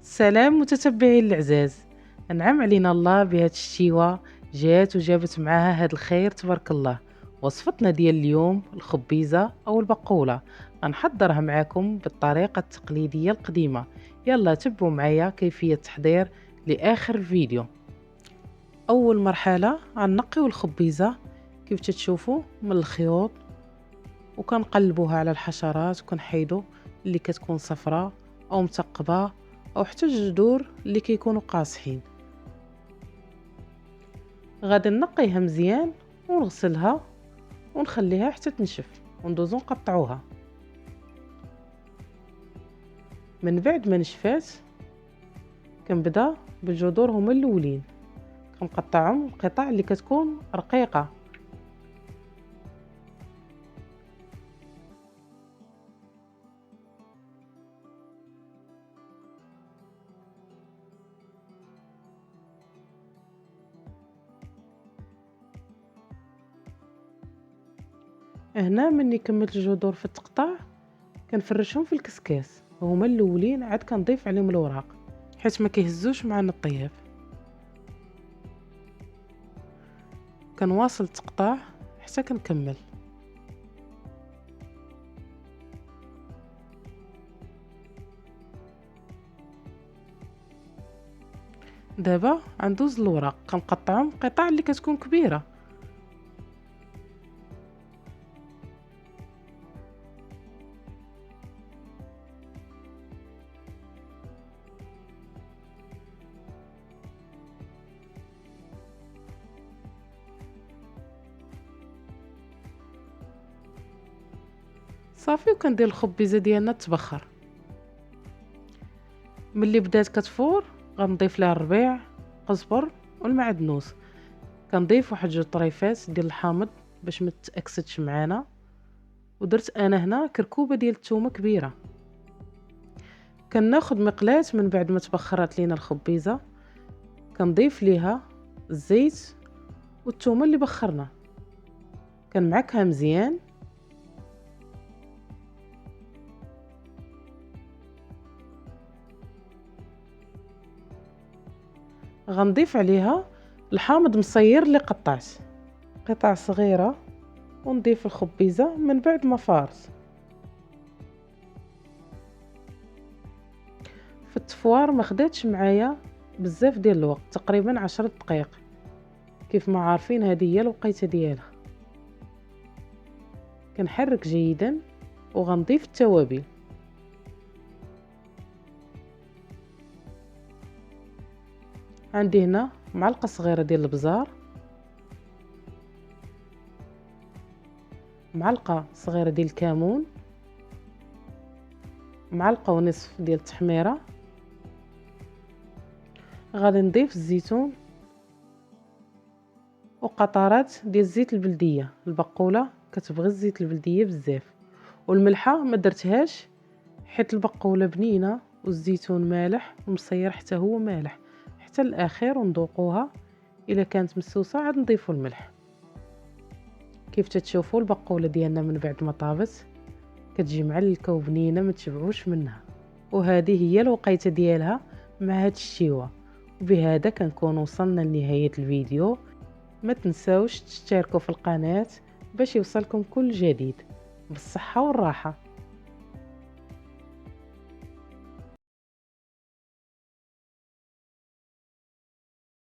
سلام متتبعين العزاز. انعم علينا الله بهاد الشتيوه، جات وجابت معاها هاد الخير تبارك الله. وصفتنا ديال اليوم الخبيزه او البقوله، غنحضرها معاكم بالطريقه التقليديه القديمه. يلا تبعوا معايا كيفيه التحضير لاخر الفيديو. اول مرحله غنقيو الخبيزه كيف تشوفوا من الخيوط، وكنقلبوها على الحشرات وكنحيدو اللي كتكون صفراء او مثقبه او حتى الجذور اللي كيكونوا قاصحين. غادي نقيها مزيان ونغسلها ونخليها حتى تنشف وندوزو نقطعوها. من بعد ما نشفات كنبدا بالجذور هما الاولين، كنقطعهم القطع اللي كتكون رقيقه. هنا مني كملت الجذور في التقطاع كنفرشهم في الكسكاس، هما الاولين عاد كنضيف عليهم الوراق حيت ما كيهزوش معنا الطياب. كنواصل التقطاع حتى كنكمل. دابا غندوز الوراق كنقطعهم قطع اللي كتكون كبيره. صافي وكندير الخبيزه ديالنا تبخر. ملي بدات كتفور غنضيف لها الربيع، قزبر والمعدنوس. كنضيف واحد جوج طريفات ديال الحامض باش ما تاكسدش معانا، ودرت انا هنا كركوبه ديال الثومه كبيره. كناخذ مقلاة من بعد ما تبخرات لينا الخبيزه، كنضيف ليها الزيت والثومه اللي بخرنا، كنمعكها مزيان. غنضيف عليها الحامض مصير اللي قطعت قطع صغيره، ونضيف الخبيزه من بعد ما فارت. في التفوار ما خداتش معايا بزاف ديال الوقت، تقريبا 10 دقائق. كيف ما عارفين هذه هي الوقيته ديالها. كنحرك جيدا وغنضيف التوابل. عندي هنا معلقه صغيره ديال البزار، معلقه صغيره ديال الكمون، معلقه ونصف ديال التحميره. غادي نضيف الزيتون وقطرات ديال الزيت البلديه. البقوله كتبغي الزيت البلديه بزاف. والملحه ما درتهاش حيت البقوله بنينه والزيتون مالح ومصير حتى هو مالح. حتى الاخير ونذوقوها، الا كانت مسوسه عاد نضيفوا الملح. كيف تتشوفوا البقوله ديالنا من بعد ما طابت كتجي معلكه وبنينه ما تشبعوش منها. وهذه هي الوقيته ديالها مع هاد الشيوه. وبهذا كنكون وصلنا لنهايه الفيديو. ما تنساوش تشتركوا في القناه باش يوصلكم كل جديد. بالصحه والراحه.